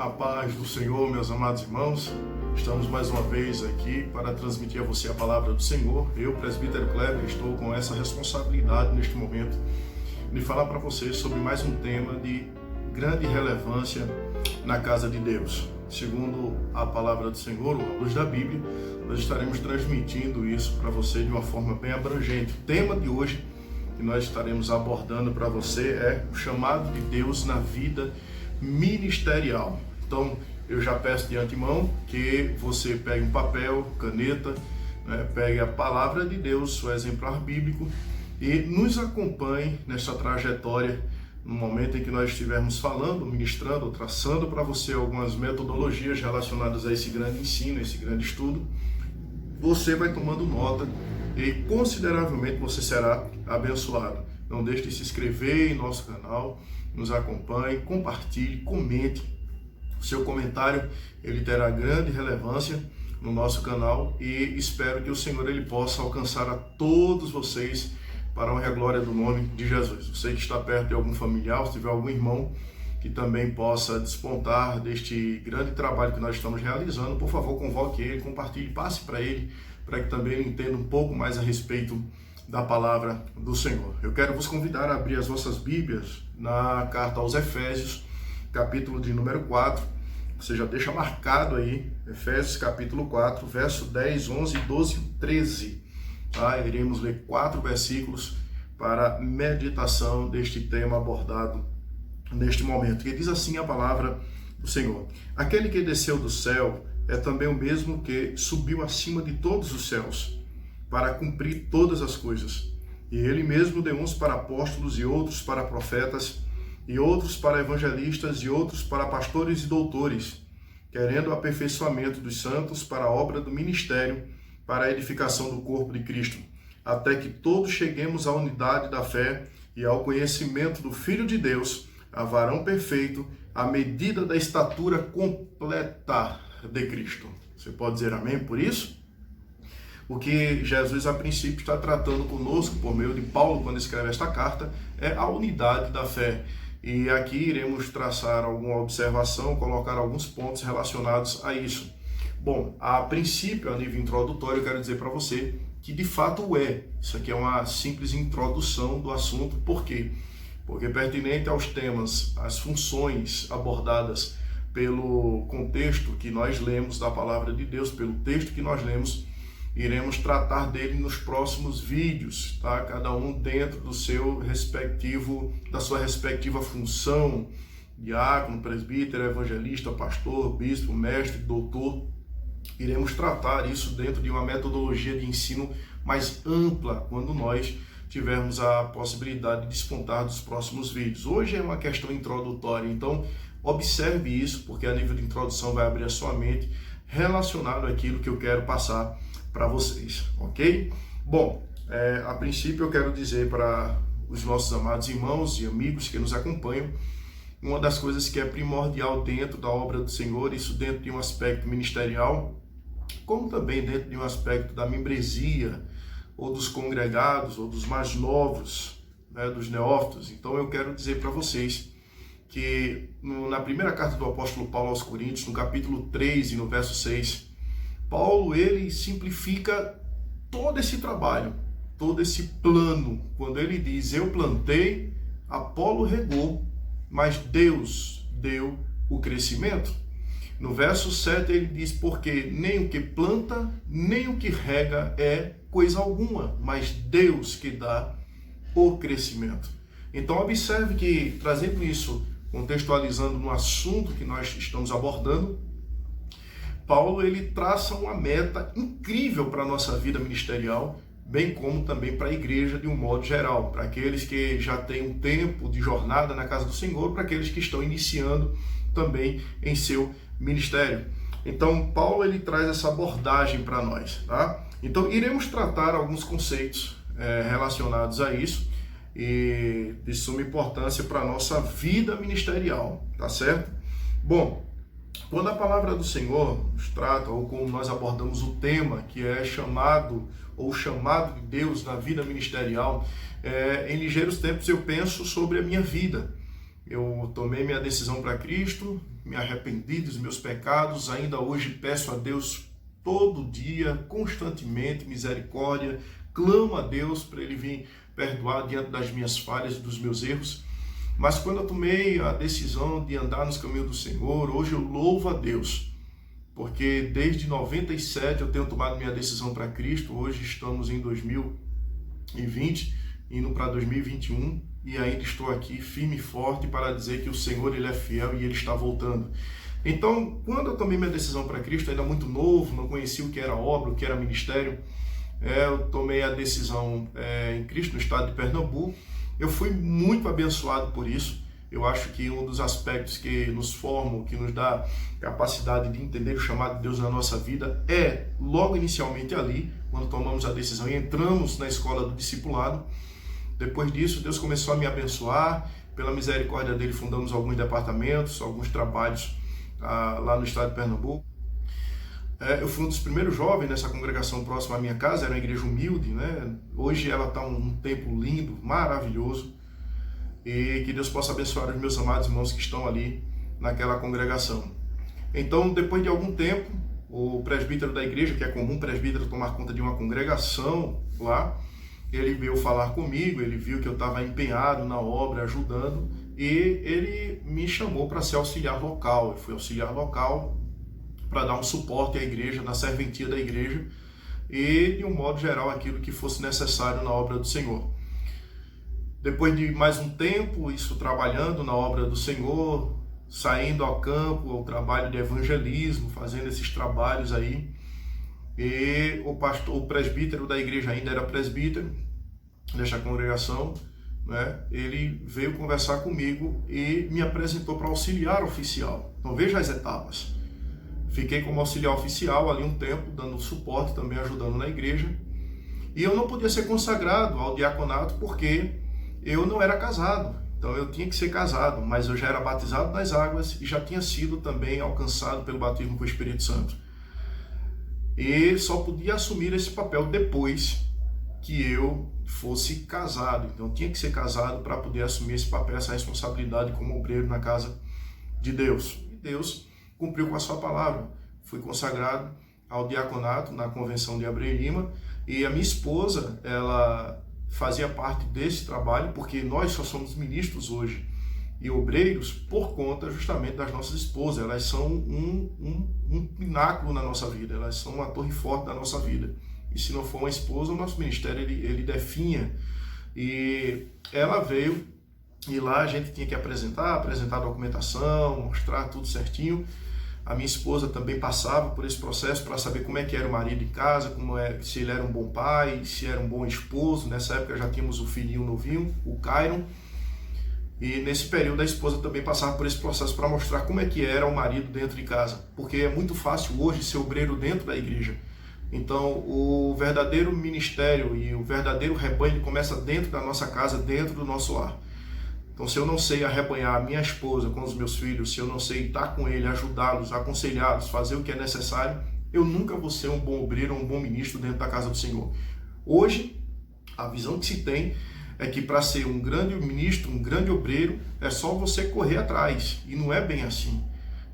A paz do Senhor, meus amados irmãos. Estamos mais uma vez aqui para transmitir a você a palavra do Senhor. Eu, presbítero Kleber, estou com essa responsabilidade neste momento de falar para você sobre mais um tema de grande relevância na casa de Deus. Segundo a palavra do Senhor, ou a luz da Bíblia, nós estaremos transmitindo isso para você de uma forma bem abrangente. O tema de hoje que nós estaremos abordando para você é o chamado de Deus na vida ministerial. Então, eu já peço de antemão que você pegue um papel, caneta, pegue a palavra de Deus, o exemplar bíblico, e nos acompanhe nessa trajetória, no momento em que nós estivermos falando, ministrando, traçando para você algumas metodologias relacionadas a esse grande ensino, esse grande estudo. Você vai tomando nota e consideravelmente você será abençoado. Não deixe de se inscrever em nosso canal, nos acompanhe, compartilhe, comente. O seu comentário ele terá grande relevância no nosso canal e espero que o Senhor ele possa alcançar a todos vocês para a honra e a glória do nome de Jesus. Você que está perto de algum familiar, se tiver algum irmão que também possa despontar deste grande trabalho que nós estamos realizando, por favor, convoque ele, compartilhe, passe para ele, para que também ele entenda um pouco mais a respeito da palavra do Senhor. Eu quero vos convidar a abrir as vossas Bíblias na carta aos Efésios, capítulo de número 4, você já deixa marcado aí, Efésios capítulo 4, verso 10, 11, 12 e 13. Tá? Iremos ler 4 versículos para meditação deste tema abordado neste momento. Que diz assim a palavra do Senhor: aquele que desceu do céu é também o mesmo que subiu acima de todos os céus, para cumprir todas as coisas. E ele mesmo deu uns para apóstolos, e outros para profetas, e outros para evangelistas, e outros para pastores e doutores, querendo o aperfeiçoamento dos santos para a obra do ministério, para a edificação do corpo de Cristo, até que todos cheguemos à unidade da fé e ao conhecimento do Filho de Deus, a varão perfeito, à medida da estatura completa de Cristo. Você pode dizer amém por isso? O que Jesus, a princípio, está tratando conosco, por meio de Paulo, quando escreve esta carta, é a unidade da fé. E aqui iremos traçar alguma observação, colocar alguns pontos relacionados a isso. Bom, a princípio, a nível introdutório, eu quero dizer para você que de fato é. Isso aqui é uma simples introdução do assunto. Por quê? Porque pertinente aos temas, às funções abordadas pelo contexto que nós lemos da palavra de Deus, pelo texto que nós lemos, iremos tratar dele nos próximos vídeos, tá? Cada um dentro do seu respectivo, da sua respectiva função, diácono, presbítero, evangelista, pastor, bispo, mestre, doutor. Iremos tratar isso dentro de uma metodologia de ensino mais ampla, quando nós tivermos a possibilidade de despontar dos próximos vídeos. Hoje é uma questão introdutória, então observe isso, porque a nível de introdução vai abrir a sua mente relacionado àquilo que eu quero passar para vocês, ok? Bom, a princípio eu quero dizer para os nossos amados irmãos e amigos que nos acompanham, uma das coisas que é primordial dentro da obra do Senhor, isso dentro de um aspecto ministerial, como também dentro de um aspecto da membresia, ou dos congregados, ou dos mais novos, dos neófitos. Então eu quero dizer para vocês que na primeira carta do apóstolo Paulo aos Coríntios, no capítulo 3 e no verso 6, Paulo, ele simplifica todo esse trabalho, todo esse plano, quando ele diz: eu plantei, Apolo regou, mas Deus deu o crescimento. No verso 7 ele diz: porque nem o que planta, nem o que rega é coisa alguma, mas Deus que dá o crescimento. Então observe que, trazendo isso, contextualizando no assunto que nós estamos abordando, Paulo ele traça uma meta incrível para a nossa vida ministerial, bem como também para a igreja de um modo geral, para aqueles que já têm um tempo de jornada na casa do Senhor, para aqueles que estão iniciando também em seu ministério. Então Paulo ele traz essa abordagem para nós, tá? Então iremos tratar alguns conceitos relacionados a isso e de suma importância para a nossa vida ministerial, tá certo? Bom, quando a palavra do Senhor nos trata, ou como nós abordamos o tema, que é chamado, ou chamado de Deus na vida ministerial, em ligeiros tempos eu penso sobre a minha vida. Eu tomei minha decisão para Cristo, me arrependi dos meus pecados, ainda hoje peço a Deus todo dia, constantemente, misericórdia, clamo a Deus para Ele vir perdoar diante das minhas falhas e dos meus erros. Mas quando eu tomei a decisão de andar nos caminhos do Senhor, hoje eu louvo a Deus, porque desde 97 eu tenho tomado minha decisão para Cristo, hoje estamos em 2020, indo para 2021, e ainda estou aqui firme e forte para dizer que o Senhor Ele é fiel e Ele está voltando. Então, quando eu tomei minha decisão para Cristo, ainda muito novo, não conhecia o que era obra, o que era ministério, eu tomei a decisão em Cristo, no estado de Pernambuco. Eu fui muito abençoado por isso. Eu acho que um dos aspectos que nos formam, que nos dá capacidade de entender o chamado de Deus na nossa vida é logo inicialmente ali, quando tomamos a decisão e entramos na escola do discipulado. Depois disso, Deus começou a me abençoar. Pela misericórdia dele, fundamos alguns departamentos, alguns trabalhos lá no estado de Pernambuco. Eu fui um dos primeiros jovens nessa congregação próxima à minha casa, era uma igreja humilde, né? Hoje ela está um templo lindo, maravilhoso, e que Deus possa abençoar os meus amados irmãos que estão ali naquela congregação. Então, depois de algum tempo, o presbítero da igreja, que é comum presbítero tomar conta de uma congregação lá, ele veio falar comigo, ele viu que eu estava empenhado na obra, ajudando, e ele me chamou para ser auxiliar local. Eu fui auxiliar local para dar um suporte à igreja, na serventia da igreja, e de um modo geral aquilo que fosse necessário na obra do Senhor. Depois de mais um tempo, isso trabalhando na obra do Senhor, saindo ao campo, ao trabalho de evangelismo, fazendo esses trabalhos aí, e o presbítero da igreja ainda era presbítero desta congregação, né? Ele veio conversar comigo e me apresentou para auxiliar oficial. Então veja as etapas. Fiquei como auxiliar oficial ali um tempo, dando suporte, também ajudando na igreja. E eu não podia ser consagrado ao diaconato porque eu não era casado. Então eu tinha que ser casado, mas eu já era batizado nas águas e já tinha sido também alcançado pelo batismo com o Espírito Santo. E só podia assumir esse papel depois que eu fosse casado. Então eu tinha que ser casado para poder assumir esse papel, essa responsabilidade como obreiro na casa de Deus. E Deus cumpriu com a sua palavra. Fui consagrado ao diaconato na convenção de Abreu e Lima, e a minha esposa, ela fazia parte desse trabalho, porque nós só somos ministros hoje e obreiros por conta justamente das nossas esposas. Elas são um pináculo na nossa vida, elas são uma torre forte da nossa vida. E se não for uma esposa, o nosso ministério ele definha. E ela veio, e lá a gente tinha que apresentar a documentação, mostrar tudo certinho. A minha esposa também passava por esse processo para saber como é que era o marido em casa, se ele era um bom pai, se era um bom esposo. Nessa época já tínhamos o filhinho novinho, o Cairon. E nesse período a esposa também passava por esse processo para mostrar como é que era o marido dentro de casa. Porque é muito fácil hoje ser obreiro dentro da igreja. Então o verdadeiro ministério e o verdadeiro rebanho começa dentro da nossa casa, dentro do nosso lar. Então, se eu não sei arrebanhar a minha esposa com os meus filhos, se eu não sei estar com ele, ajudá-los, aconselhá-los, fazer o que é necessário, eu nunca vou ser um bom obreiro ou um bom ministro dentro da casa do Senhor. Hoje, a visão que se tem é que para ser um grande ministro, um grande obreiro, é só você correr atrás. E não é bem assim.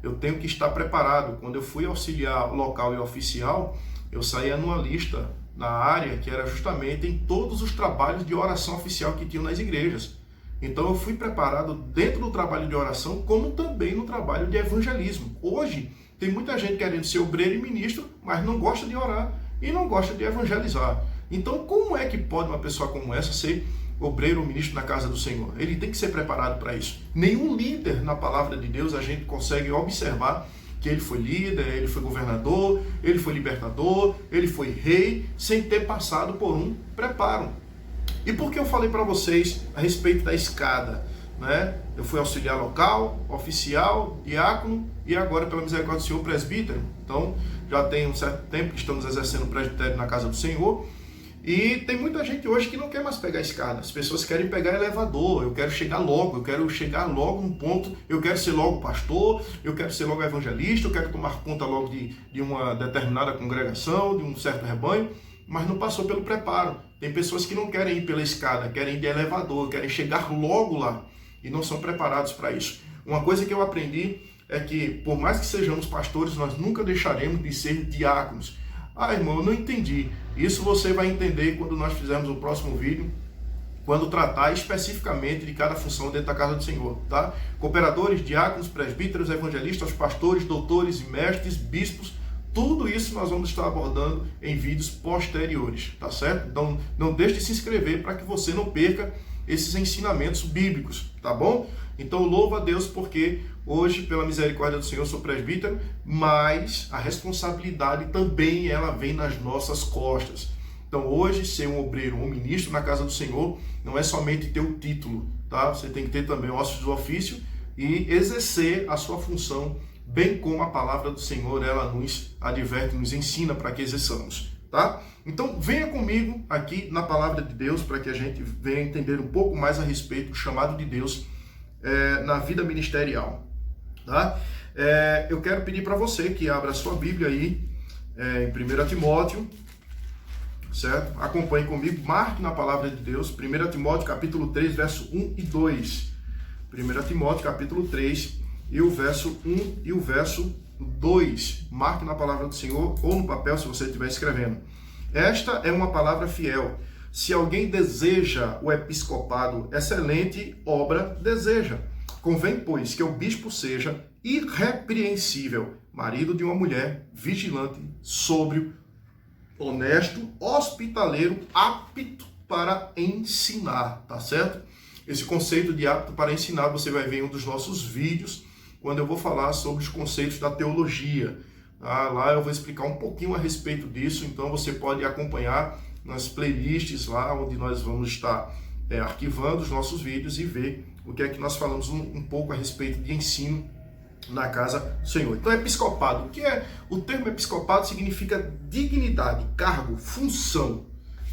Eu tenho que estar preparado. Quando eu fui auxiliar local e oficial, eu saía numa lista na área que era justamente em todos os trabalhos de oração oficial que tinham nas igrejas. Então eu fui preparado dentro do trabalho de oração, como também no trabalho de evangelismo. Hoje tem muita gente querendo ser obreiro e ministro, mas não gosta de orar e não gosta de evangelizar. Então como é que pode uma pessoa como essa ser obreiro ou ministro na casa do Senhor? Ele tem que ser preparado para isso. Nenhum líder na palavra de Deus a gente consegue observar que ele foi líder, ele foi governador, ele foi libertador, ele foi rei, sem ter passado por um preparo. E por que eu falei para vocês a respeito da escada? Né? Eu fui auxiliar local, oficial, diácono e agora, pela misericórdia do Senhor, presbítero. Então, já tem um certo tempo que estamos exercendo o presbitério na casa do Senhor. E tem muita gente hoje que não quer mais pegar a escada. As pessoas querem pegar elevador. Eu quero chegar logo num ponto. Eu quero ser logo pastor, eu quero ser logo evangelista, eu quero tomar conta logo de uma determinada congregação, de um certo rebanho. Mas não passou pelo preparo. Tem pessoas que não querem ir pela escada, querem ir de elevador, querem chegar logo lá. e não são preparados para isso. Uma coisa que eu aprendi é que, por mais que sejamos pastores, nós nunca deixaremos de ser diáconos. Ah, irmão, eu não entendi. Isso você vai entender quando nós fizermos o próximo vídeo, quando tratar especificamente de cada função dentro da casa do Senhor, tá? Cooperadores, diáconos, presbíteros, evangelistas, pastores, doutores, mestres, bispos, tudo isso nós vamos estar abordando em vídeos posteriores, tá certo? Então, não deixe de se inscrever para que você não perca esses ensinamentos bíblicos, tá bom? Então, louvo a Deus porque hoje, pela misericórdia do Senhor, sou presbítero, mas a responsabilidade também ela vem nas nossas costas. Então, hoje, ser um obreiro, um ministro na casa do Senhor, não é somente ter o título, tá? Você tem que ter também ossos do ofício e exercer a sua função, bem como a palavra do Senhor, ela nos adverte, nos ensina para que exerçamos, tá? Então, venha comigo aqui na palavra de Deus, para que a gente venha entender um pouco mais a respeito do chamado de Deus na vida ministerial, tá? Eu quero pedir para você que abra a sua Bíblia aí, em 1 Timóteo, certo? Acompanhe comigo, marque na palavra de Deus, 1 Timóteo capítulo 3, verso 1 e 2. 1 Timóteo capítulo 3, e o verso 1 e o verso 2. Marque na palavra do Senhor ou no papel se você estiver escrevendo. Esta é uma palavra fiel. Se alguém deseja o episcopado, excelente obra deseja. Convém, pois, que o bispo seja irrepreensível, marido de uma mulher, vigilante, sóbrio, honesto, hospitaleiro, apto para ensinar, tá certo? Esse conceito de apto para ensinar você vai ver em um dos nossos vídeos, quando eu vou falar sobre os conceitos da teologia. Lá eu vou explicar um pouquinho a respeito disso, então você pode acompanhar nas playlists lá, onde nós vamos estar arquivando os nossos vídeos e ver o que é que nós falamos um pouco a respeito de ensino na casa do Senhor. Então, episcopado, o que é? O termo episcopado significa dignidade, cargo, função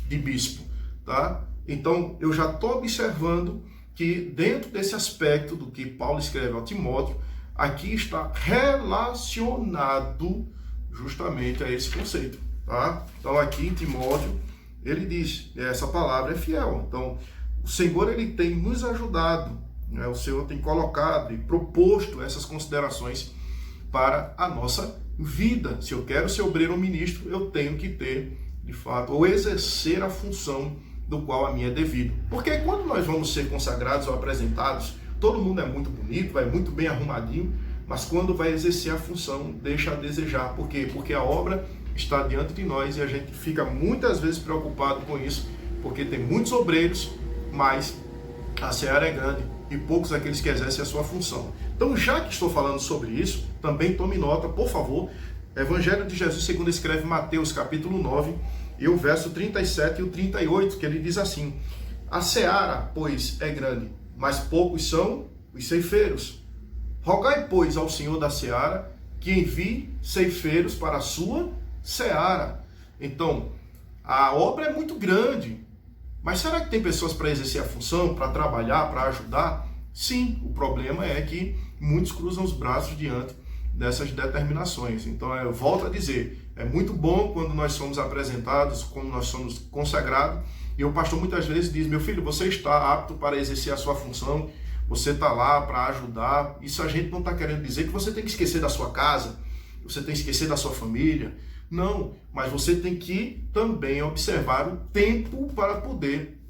de bispo, tá? Então, eu já estou observando que dentro desse aspecto do que Paulo escreve ao Timóteo, aqui está relacionado justamente a esse conceito, tá? Então, aqui em Timóteo, ele diz, essa palavra é fiel. Então, o Senhor, ele tem nos ajudado, né? O Senhor tem colocado e proposto essas considerações para a nossa vida. Se eu quero ser obreiro ou ministro, eu tenho que ter, de fato, ou exercer a função do qual a minha é devido. Porque quando nós vamos ser consagrados ou apresentados, todo mundo é muito bonito, vai muito bem arrumadinho, mas quando vai exercer a função, deixa a desejar. Por quê? Porque a obra está diante de nós e a gente fica muitas vezes preocupado com isso, porque tem muitos obreiros, mas a seara é grande e poucos aqueles que exercem a sua função. Então, já que estou falando sobre isso, também tome nota, por favor, Evangelho de Jesus segundo escreve Mateus, capítulo 9, e o verso 37 e o 38, que ele diz assim: a seara, pois, é grande, mas poucos são os ceifeiros. Rogai, pois, ao Senhor da seara que envie ceifeiros para a sua seara. Então, a obra é muito grande, mas será que tem pessoas para exercer a função, para trabalhar, para ajudar? Sim, o problema é que muitos cruzam os braços diante dessas determinações. Então, eu volto a dizer, é muito bom quando nós somos apresentados, quando nós somos consagrados, e o pastor muitas vezes diz: meu filho, você está apto para exercer a sua função, você está lá para ajudar. Isso a gente não está querendo dizer que você tem que esquecer da sua casa, você tem que esquecer da sua família. Não, mas você tem que também observar o tempo para poder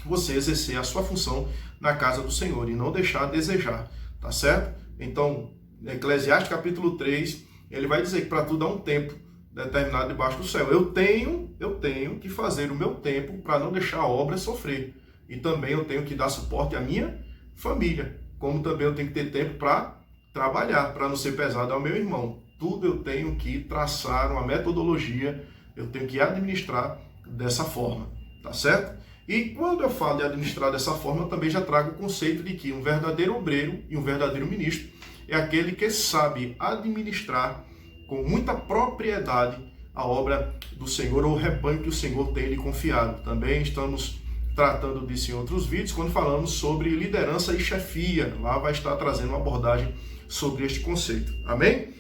você exercer a sua função na casa do Senhor e não deixar a desejar, tá certo? Então, Eclesiastes capítulo 3, ele vai dizer que para tudo há um tempo determinado debaixo do céu. Eu tenho que fazer o meu tempo para não deixar a obra sofrer. E também eu tenho que dar suporte à minha família, como também eu tenho que ter tempo para trabalhar, para não ser pesado ao meu irmão. Tudo eu tenho que traçar uma metodologia, eu tenho que administrar dessa forma, tá certo? E quando eu falo de administrar dessa forma, eu também já trago o conceito de que um verdadeiro obreiro e um verdadeiro ministro é aquele que sabe administrar com muita propriedade a obra do Senhor ou o rebanho que o Senhor tem lhe confiado. Também estamos tratando disso em outros vídeos, quando falamos sobre liderança e chefia. Lá vai estar trazendo uma abordagem sobre este conceito. Amém?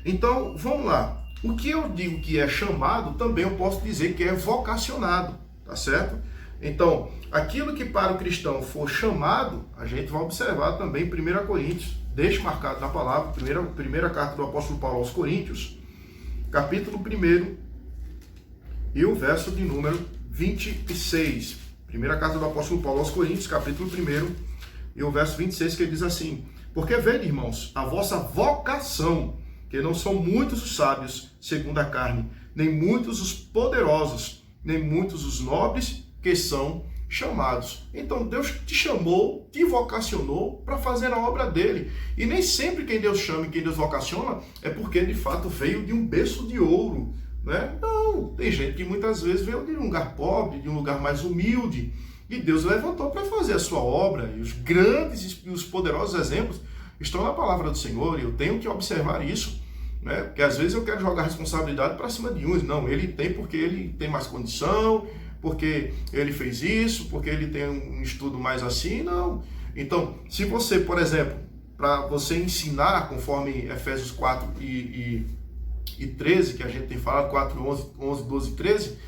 Então, vamos lá. O que eu digo que é chamado, também eu posso dizer que é vocacionado, tá certo? Então, aquilo que para o cristão for chamado, a gente vai observar também em 1 Coríntios, deixe marcado na palavra, primeira carta do apóstolo Paulo aos Coríntios, capítulo 1 e o verso de número 26. Primeira carta do apóstolo Paulo aos Coríntios, capítulo 1 e o verso 26, que ele diz assim: porque vede, irmãos, a vossa vocação, que não são muitos os sábios segundo a carne, nem muitos os poderosos, nem muitos os nobres que são chamados. Então Deus te chamou, te vocacionou para fazer a obra dele. E nem sempre quem Deus chama e quem Deus vocaciona é porque de fato veio de um berço de ouro, né? Não, tem gente que muitas vezes veio de um lugar pobre, de um lugar mais humilde, e Deus levantou para fazer a sua obra. E os grandes e os poderosos exemplos estão na palavra do Senhor, e eu tenho que observar isso, né? Porque às vezes eu quero jogar a responsabilidade para cima de uns. Não, ele tem porque ele tem mais condição, porque ele fez isso, porque ele tem um estudo mais assim. Não. Então, se você, por exemplo, para você ensinar, conforme Efésios 4 e 13, que a gente tem falado, 4, 11, 12 e 13,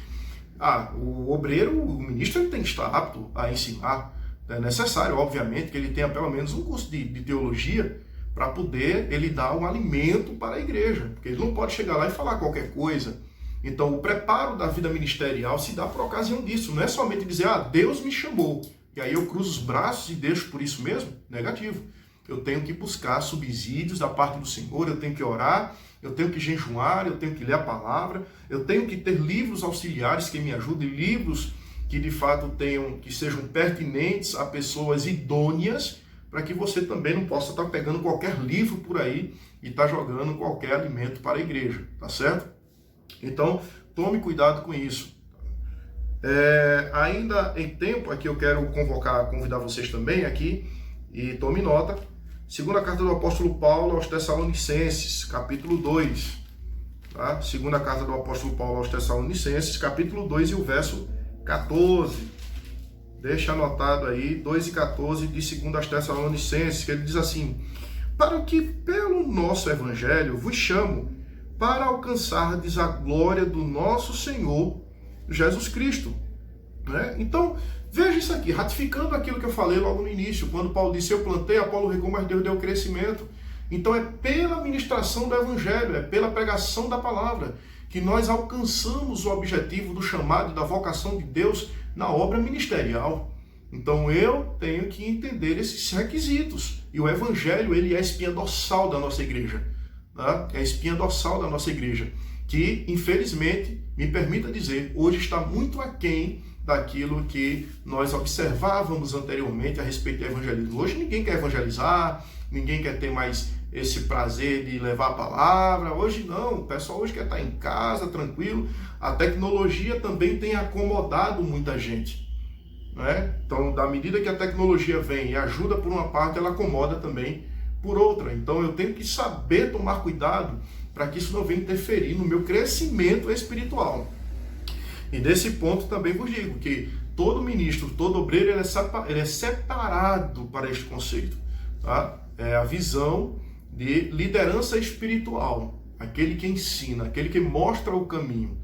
o obreiro, o ministro, ele tem que estar apto a ensinar. É necessário, obviamente, que ele tenha pelo menos um curso de teologia para poder ele dar um alimento para a igreja, porque ele não pode chegar lá e falar qualquer coisa. Então, o preparo da vida ministerial se dá por ocasião disso. Não é somente dizer, Deus me chamou, e aí eu cruzo os braços e deixo por isso mesmo. Negativo. Eu tenho que buscar subsídios da parte do Senhor, eu tenho que orar, eu tenho que jejuar, eu tenho que ler a palavra, eu tenho que ter livros auxiliares que me ajudem, livros que de fato que sejam pertinentes a pessoas idôneas, para que você também não possa estar pegando qualquer livro por aí e estar jogando qualquer alimento para a igreja, tá certo? Então, tome cuidado com isso. Ainda em tempo, aqui eu quero convidar vocês também aqui, e tome nota, segunda carta do apóstolo Paulo aos Tessalonicenses, capítulo 2. Tá? Segunda carta do apóstolo Paulo aos Tessalonicenses, capítulo 2 e o verso 14. Deixa anotado aí, 2 e 14 de 2 Tessalonicenses, que ele diz assim: para o que pelo nosso evangelho vos chamo, para alcançardes a glória do nosso Senhor Jesus Cristo. Né? Então, veja isso aqui, ratificando aquilo que eu falei logo no início, quando Paulo disse, eu plantei, Apolo regou, mas Deus deu crescimento. Então é pela ministração do evangelho, é pela pregação da palavra, que nós alcançamos o objetivo do chamado e da vocação de Deus na obra ministerial. Então eu tenho que entender esses requisitos. E o evangelho, ele é a espinha dorsal da nossa igreja. Tá? É a espinha dorsal da nossa igreja, que infelizmente, me permita dizer, hoje está muito aquém daquilo que nós observávamos anteriormente a respeito do evangelismo. Hoje ninguém quer evangelizar, ninguém quer ter mais esse prazer de levar a palavra. Hoje não, o pessoal hoje quer estar em casa, tranquilo. A tecnologia também tem acomodado muita gente. Né? Então, da medida que a tecnologia vem e ajuda por uma parte, ela acomoda também por outra. Então, eu tenho que saber tomar cuidado para que isso não venha interferir no meu crescimento espiritual. E nesse ponto também vos digo que todo ministro, todo obreiro, ele é separado para este conceito. Tá? É a visão de liderança espiritual, aquele que ensina, aquele que mostra o caminho.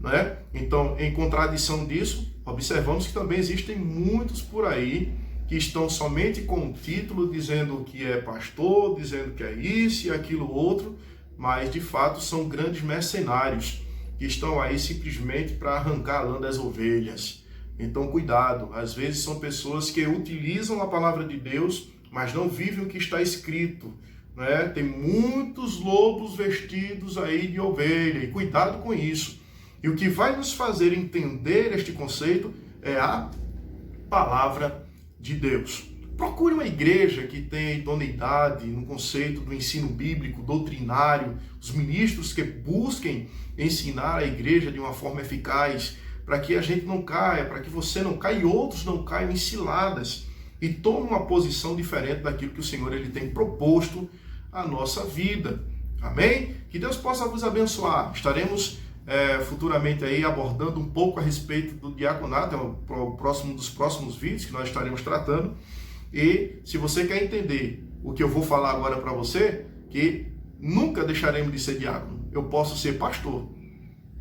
Né? Então, em contradição disso, observamos que também existem muitos por aí que estão somente com o título, dizendo que é pastor, dizendo que é isso e aquilo outro, mas de fato são grandes mercenários que estão aí simplesmente para arrancar a lã das ovelhas. Então cuidado, às vezes são pessoas que utilizam a palavra de Deus, mas não vivem o que está escrito. Né? Tem muitos lobos vestidos aí de ovelha, e cuidado com isso. E o que vai nos fazer entender este conceito é a palavra de Deus. Procure uma igreja que tenha idoneidade no conceito do ensino bíblico, doutrinário, os ministros que busquem ensinar a igreja de uma forma eficaz, para que a gente não caia, para que você não caia e outros não caiam em ciladas e tome uma posição diferente daquilo que o Senhor ele tem proposto à nossa vida. Amém? Que Deus possa vos abençoar. Estaremos futuramente aí abordando um pouco a respeito do diaconato, dos próximos vídeos que nós estaremos tratando. E se você quer entender o que eu vou falar agora para você, que nunca deixaremos de ser diácono. Eu posso ser pastor,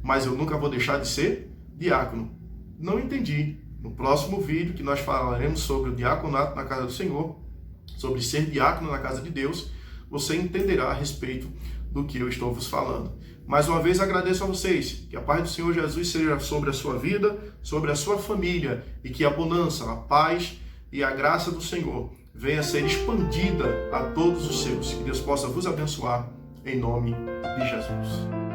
mas eu nunca vou deixar de ser diácono. Não entendi. No próximo vídeo, que nós falaremos sobre o diaconato na casa do Senhor, sobre ser diácono na casa de Deus, você entenderá a respeito do que eu estou vos falando. Mais uma vez agradeço a vocês, que a paz do Senhor Jesus seja sobre a sua vida, sobre a sua família, e que a bonança, a paz e a graça do Senhor venha a ser expandida a todos os seus. Que Deus possa vos abençoar em nome de Jesus.